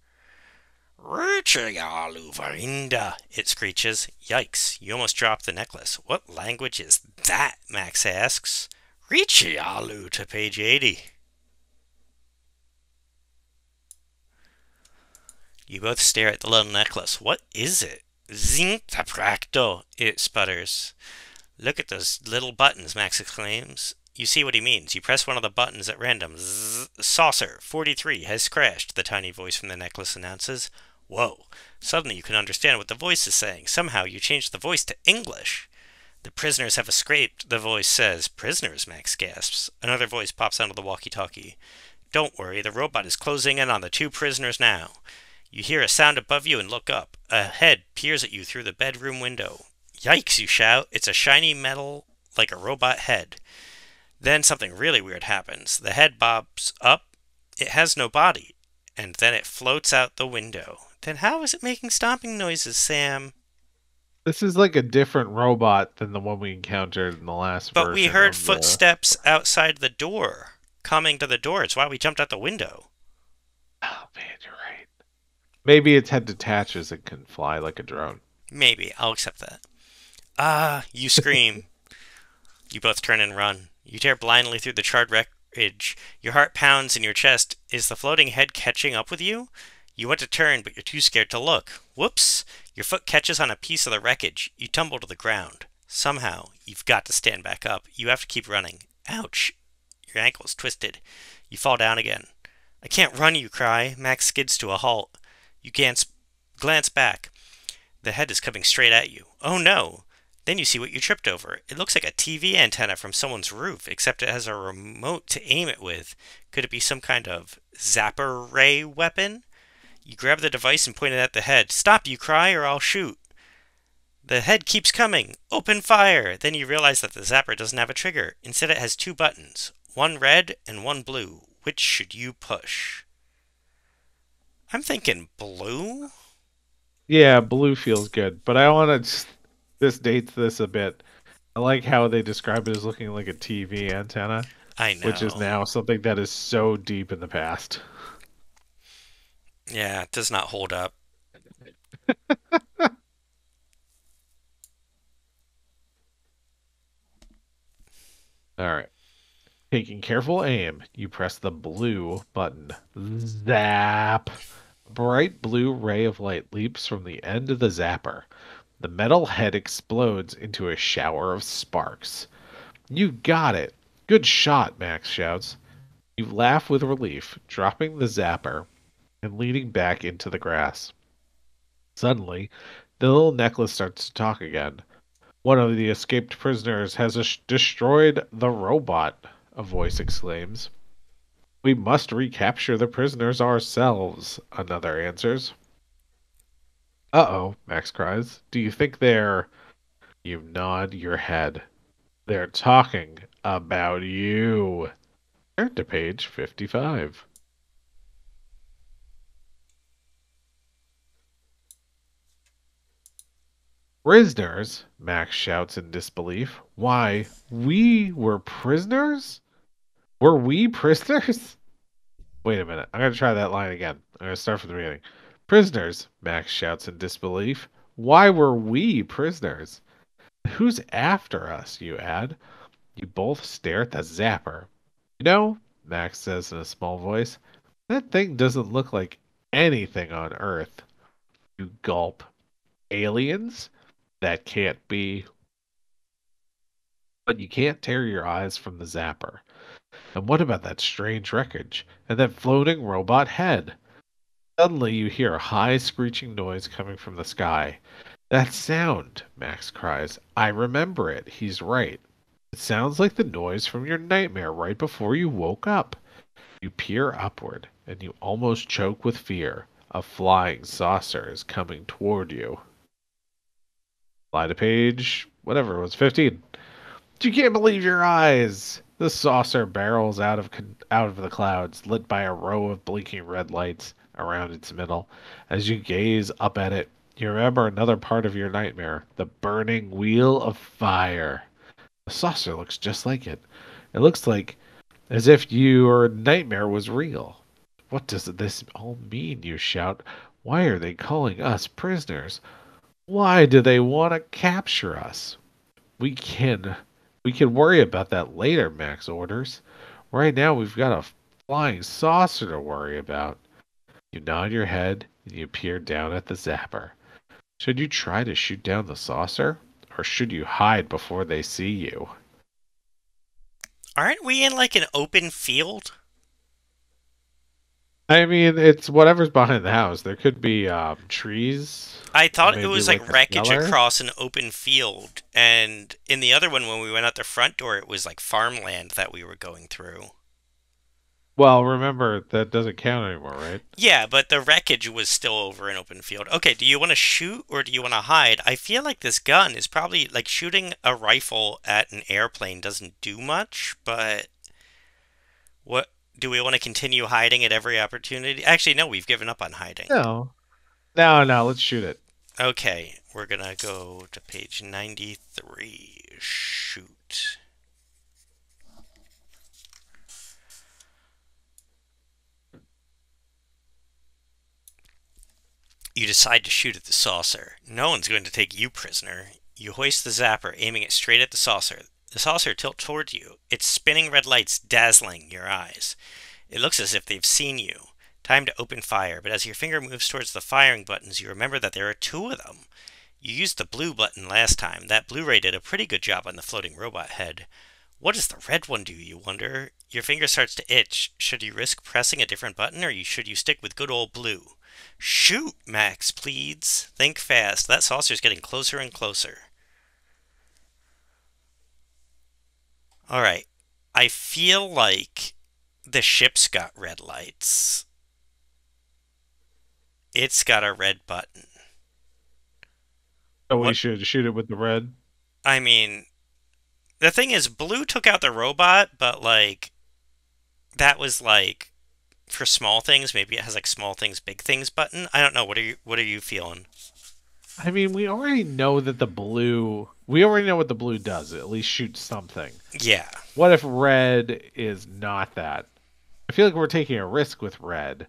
Richialuvarinda, it screeches. Yikes, you almost dropped the necklace. What language is that? Max asks. Richialu to page 80. You both stare at the little necklace. What is it? Zintapracto, it sputters. Look at those little buttons, Max exclaims. You see what he means. You press one of the buttons at random. Zzz, saucer 43 has crashed, the tiny voice from the necklace announces. Whoa. Suddenly you can understand what the voice is saying. Somehow you changed the voice to English. The prisoners have escaped, the voice says. Prisoners, Max gasps. Another voice pops out of the walkie-talkie. Don't worry, the robot is closing in on the two prisoners now. You hear a sound above you and look up. A head peers at you through the bedroom window. Yikes, you shout. It's a shiny metal like a robot head. Then something really weird happens. The head bobs up. It has no body. And then it floats out the window. Then how is it making stomping noises, Sam? This is like a different robot than the one we encountered in the last But we version heard of the. footsteps outside the door. Coming to the door. It's why we jumped out the window. Oh man, you're right. Maybe its head detaches and can fly like a drone. Maybe. I'll accept that. Ah, you scream. You both turn and run. You tear blindly through the charred wreckage. Your heart pounds in your chest. Is the floating head catching up with you? You want to turn, but you're too scared to look. Whoops! Your foot catches on a piece of the wreckage. You tumble to the ground. Somehow, you've got to stand back up. You have to keep running. Ouch! Your ankle is twisted. You fall down again. I can't run, you cry. Max skids to a halt. You glance back. The head is coming straight at you. Oh no! Then you see what you tripped over. It looks like a TV antenna from someone's roof, except it has a remote to aim it with. Could it be some kind of zapper ray weapon? You grab the device and point it at the head. Stop, you cry, or I'll shoot. The head keeps coming. Open fire! Then you realize that the zapper doesn't have a trigger. Instead, it has two buttons. One red and one blue. Which should you push? I'm thinking blue? Yeah, blue feels good, but I want to. This dates this a bit. I like how they describe it as looking like a TV antenna, I which is know. now something that is so deep in the past. Yeah, it does not hold up. All right. Taking careful aim, you press the blue button. Zap! A bright blue ray of light leaps from the end of the zapper. The metal head explodes into a shower of sparks. You got it! Good shot, Max shouts. You laugh with relief, dropping the zapper and leaning back into the grass. Suddenly, the little necklace starts to talk again. One of the escaped prisoners has destroyed the robot, a voice exclaims. We must recapture the prisoners ourselves, another answers. Uh-oh, Max cries. Do you think they're... You nod your head. They're talking about you. Turn to page 55. Prisoners? Max shouts in disbelief. Why, we were prisoners? Were we prisoners? Wait a minute. I'm going to try that line again. I'm going to start from the beginning. Prisoners, Max shouts in disbelief. Why were we prisoners? Who's after us, you add. You both stare at the zapper. You know, Max says in a small voice, that thing doesn't look like anything on Earth. You gulp. Aliens? That can't be. But you can't tear your eyes from the zapper. And what about that strange wreckage and that floating robot head? Suddenly you hear a high screeching noise coming from the sky. That sound, Max cries. I remember it. He's right. It sounds like the noise from your nightmare right before you woke up. You peer upward, and you almost choke with fear. A flying saucer is coming toward you. Fly to page, whatever it was, 15. You can't believe your eyes! The saucer barrels out of the clouds, lit by a row of blinking red lights around its middle. As you gaze up at it, you remember another part of your nightmare, the burning wheel of fire. The saucer looks just like it. It looks like as if your nightmare was real. What does this all mean? You shout. Why are they calling us prisoners? Why do they want to capture us? We can we can worry about that later, Max orders. Right now we've got a flying saucer to worry about. You nod your head and you peer down at the zapper. Should you try to shoot down the saucer? Or should you hide before they see you? Aren't we in like an open field? I mean, it's whatever's behind the house. There could be trees, I thought it maybe was like like a wreckage cellar. across an open field, and in the other one, when we went out the front door, it was like farmland that we were going through. Well, remember that doesn't count anymore, right? Yeah, but the wreckage was still over an open field. Okay, do you want to shoot or do you want to hide? I feel like this gun is probably like shooting a rifle at an airplane doesn't do much, but what do we want to continue hiding at every opportunity? Actually, no, we've given up on hiding. No. No, no, let's shoot it. Okay, we're gonna go to page 93. Shoot. You decide to shoot at the saucer. No one's going to take you prisoner. You hoist the zapper, aiming it straight at the saucer. The saucer tilts towards you, its spinning red lights dazzling your eyes. It looks as if they've seen you. Time to open fire, but as your finger moves towards the firing buttons, you remember that there are two of them. You used the blue button last time. That Blu-ray did a pretty good job on the floating robot head. What does the red one do, you wonder? Your finger starts to itch. Should you risk pressing a different button, or should you stick with good old blue? Shoot, Max pleads. Think fast. That saucer's getting closer and closer. Alright. I feel like the ship's got red lights. It's got a red button. So we What? should shoot it with the red. I mean, the thing is, blue took out the robot, but like, that was like for small things. Maybe it has like small things, big things button. I don't know. What are you feeling? I mean, we already know what the blue does. It at least shoots something. Yeah. What if red is not that? I feel like we're taking a risk with red.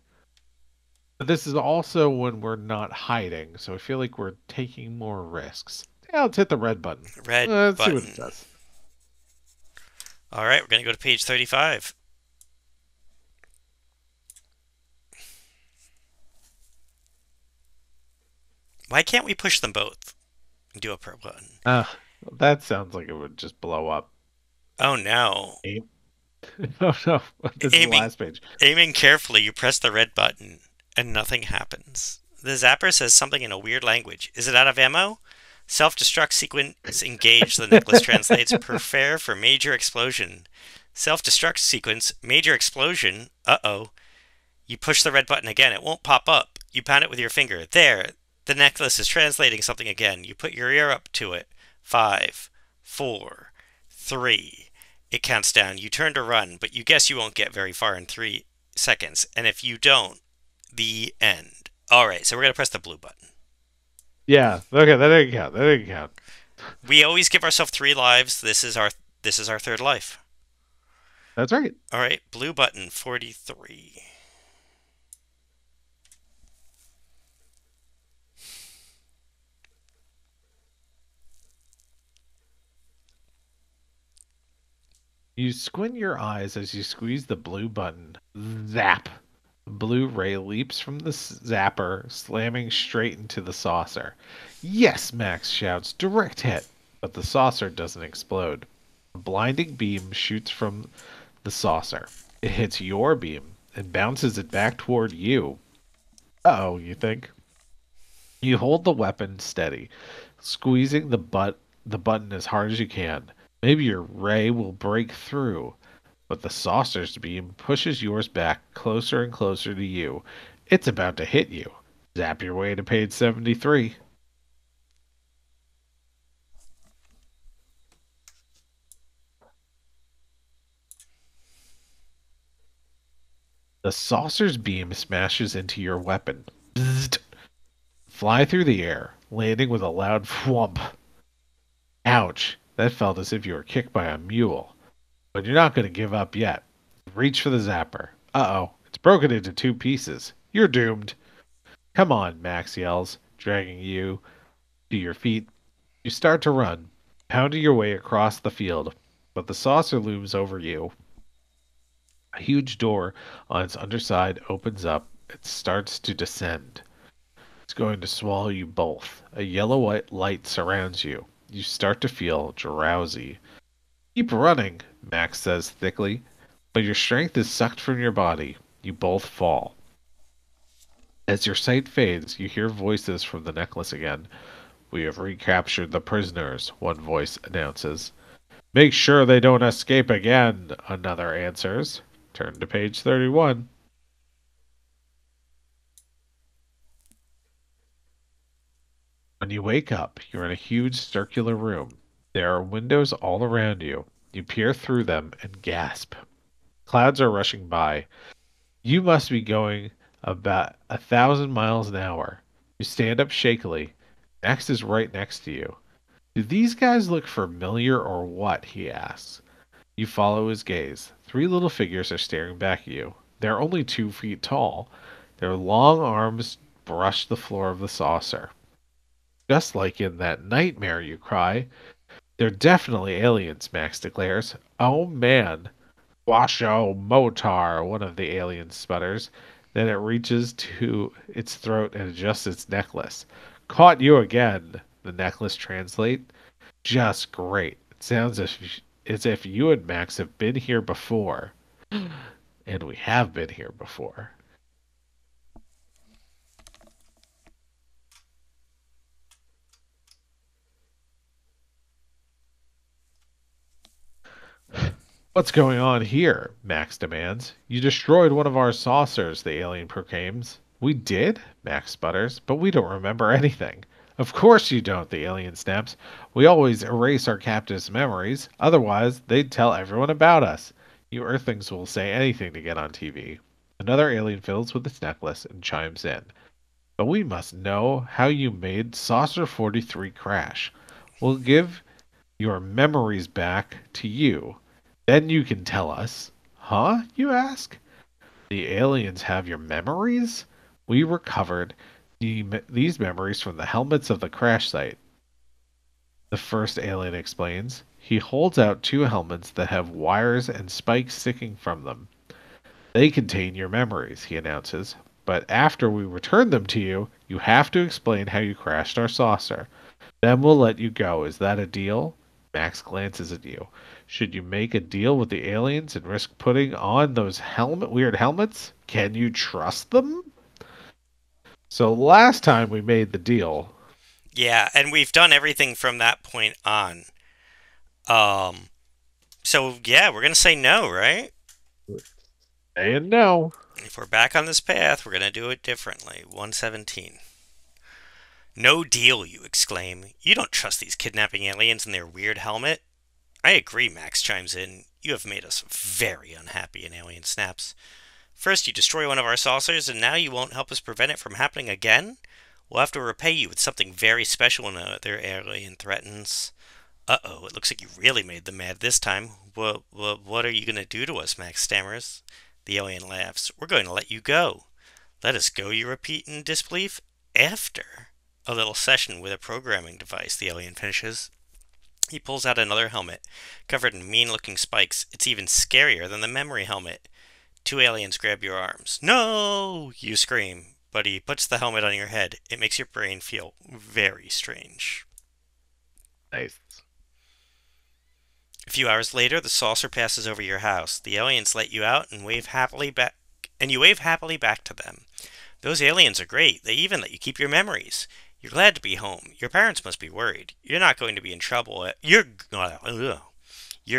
But this is also when we're not hiding, so I feel like we're taking more risks. Yeah, let's hit the red button. Red Let's see what it button. says. All right, we're going to go to page 35. Why can't we push them both and do a pro button? That sounds like it would just blow up. Oh no. Aim. Oh no, this is the Aiming last page. aiming carefully, you press the red button. and nothing happens. The zapper says something in a weird language. Is it out of ammo? Self-destruct sequence engaged, the necklace translates. Prepare for major explosion. Self-destruct sequence, major explosion. Uh-oh. You push the red button again. It won't pop up. You pound it with your finger. There. The necklace is translating something again. You put your ear up to it. 5, 4, 3. It counts down. You turn to run, but you guess you won't get very far in 3 seconds. And if you don't, the end. All right, so we're going to press the blue button. Yeah. Okay, that didn't count. That didn't count. We always give ourselves 3 lives. This is our third life. That's right. All right, blue button 43. You squint your eyes as you squeeze the blue button. Zap! The blue ray leaps from the zapper, slamming straight into the saucer. Yes, Max shouts, direct hit. But the saucer doesn't explode. A blinding beam shoots from the saucer. It hits your beam and bounces it back toward you. Uh-oh, you think? You hold the weapon steady, squeezing the button as hard as you can. Maybe your ray will break through, but the saucer's beam pushes yours back closer and closer to you. It's about to hit you. Zap your way to page 73. The saucer's beam smashes into your weapon. Bzzzt. Fly through the air, landing with a loud thwomp. Ouch! That felt as if you were kicked by a mule. But you're not going to give up yet. Reach for the zapper. Uh-oh, it's broken into 2 pieces. You're doomed. Come on, Max yells, dragging you to your feet. You start to run, pounding your way across the field, but the saucer looms over you. A huge door on its underside opens up. It starts to descend. It's going to swallow you both. A yellow-white light surrounds you. You start to feel drowsy. Keep running, Max says thickly, but your strength is sucked from your body. You both fall. As your sight fades, you hear voices from the necklace again. We have recaptured the prisoners, one voice announces. Make sure they don't escape again, another answers. Turn to page 31. When you wake up, you're in a huge circular room. There are windows all around you. You peer through them and gasp. Clouds are rushing by. You must be going about 1,000 miles an hour. You stand up shakily. Max is right next to you. Do these guys look familiar or what? He asks. You follow his gaze. 3 little figures are staring back at you. They're only 2 feet tall. Their long arms brush the floor of the saucer. Just like in that nightmare, you cry. They're definitely aliens, Max declares. Oh man. Washo Motar, one of the aliens sputters. Then it reaches to its throat and adjusts its necklace. Caught you again, the necklace translate. Just great. It sounds as if you and Max have been here before. And we have been here before. What's going on here? Max demands. You destroyed one of our saucers, the alien proclaims. We did? Max sputters, but we don't remember anything. Of course you don't, the alien snaps. We always erase our captives' memories. Otherwise, they'd tell everyone about us. You Earthlings will say anything to get on TV. Another alien fiddles with its necklace and chimes in. But we must know how you made Saucer 43 crash. We'll give your memories back to you. Then you can tell us. Huh? You ask? The aliens have your memories? We recovered these memories from the helmets of the crash site. The first alien explains. He holds out 2 helmets that have wires and spikes sticking from them. They contain your memories, he announces. But after we return them to you, you have to explain how you crashed our saucer. Then we'll let you go. Is that a deal? Max glances at you. Should you make a deal with the aliens and risk putting on those weird helmets? Can you trust them? So last time we made the deal. Yeah, and we've done everything from that point on. Um, so yeah, we're gonna say no, right? And no. If we're back on this path, we're gonna do it differently. 117. No deal, you exclaim. You don't trust these kidnapping aliens and their weird helmet. I agree, Max chimes in. You have made us very unhappy, an alien snaps. First, you destroy one of our saucers, and now you won't help us prevent it from happening again? We'll have to repay you with something very special, another alien threatens. Uh-oh, it looks like you really made them mad this time. What are you going to do to us, Max stammers. The alien laughs. We're going to let you go. Let us go, you repeat in disbelief. After a little session with a programming device, the alien finishes. He pulls out another helmet, covered in mean-looking spikes. It's even scarier than the memory helmet. Two aliens grab your arms. No! You scream, but he puts the helmet on your head. It makes your brain feel very strange. Nice. A few hours later, the saucer passes over your house. The aliens let you out and wave happily back, and you wave happily back to them. Those aliens are great. They even let you keep your memories. You're glad to be home. Your parents must be worried. You're not going to be in trouble. You're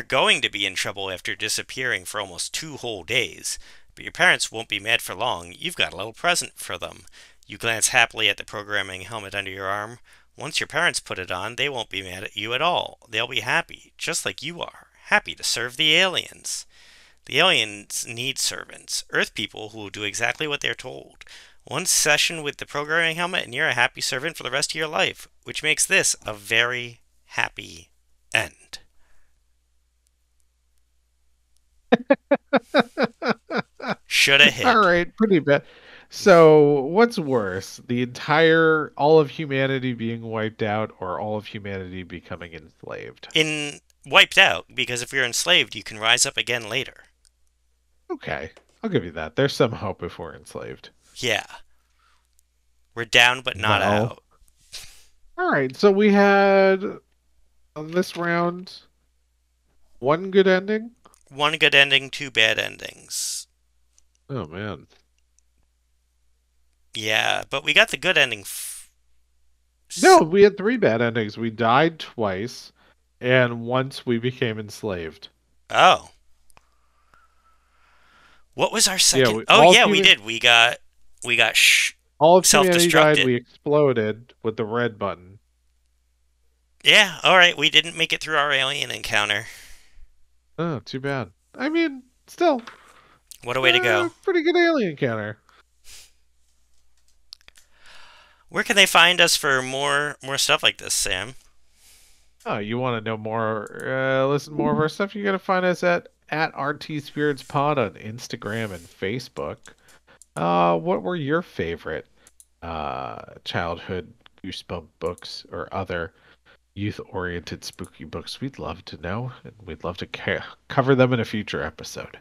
going to be in trouble after disappearing for almost 2 whole days. But your parents won't be mad for long. You've got a little present for them. You glance happily at the programming helmet under your arm. Once your parents put it on, they won't be mad at you at all. They'll be happy, just like you are. Happy to serve the aliens. The aliens need servants, Earth people who will do exactly what they're told. One session with the programming helmet and you're a happy servant for the rest of your life, which makes this a very happy end. Shoulda All hit. right, pretty bad. So, what's worse, the entire all of humanity being wiped out, or all of humanity becoming enslaved? In wiped out, because if you're enslaved, you can rise up again later. Okay, I'll give you that. There's some hope if we're enslaved. Yeah, we're down but not Well, out. all right. So we had on this round one good ending. One good ending, two bad endings. Oh man. Yeah, but we got the good ending. No, we had three bad endings. We died twice, and once we became enslaved. Oh, what was our Yeah, second? we, Oh yeah, we did. We got all of humanity died. self-destructed. We exploded with the red button. Yeah, all right. We didn't make it through our alien encounter. Oh, too bad. I mean, still, What a way to go. pretty good alien encounter. Where can they find us for more stuff like this, Sam? Oh, you want to know more? Listen to more of our stuff. You gotta find us at RTSpiritsPod on Instagram and Facebook. What were your favorite childhood Goosebump books or other youth-oriented spooky books? We'd love to know, and we'd love to cover them in a future episode.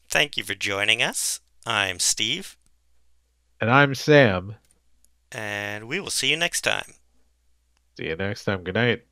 Thank you for joining us. I'm Steve, And I'm Sam. and we will see you next time. See you next time. Good night.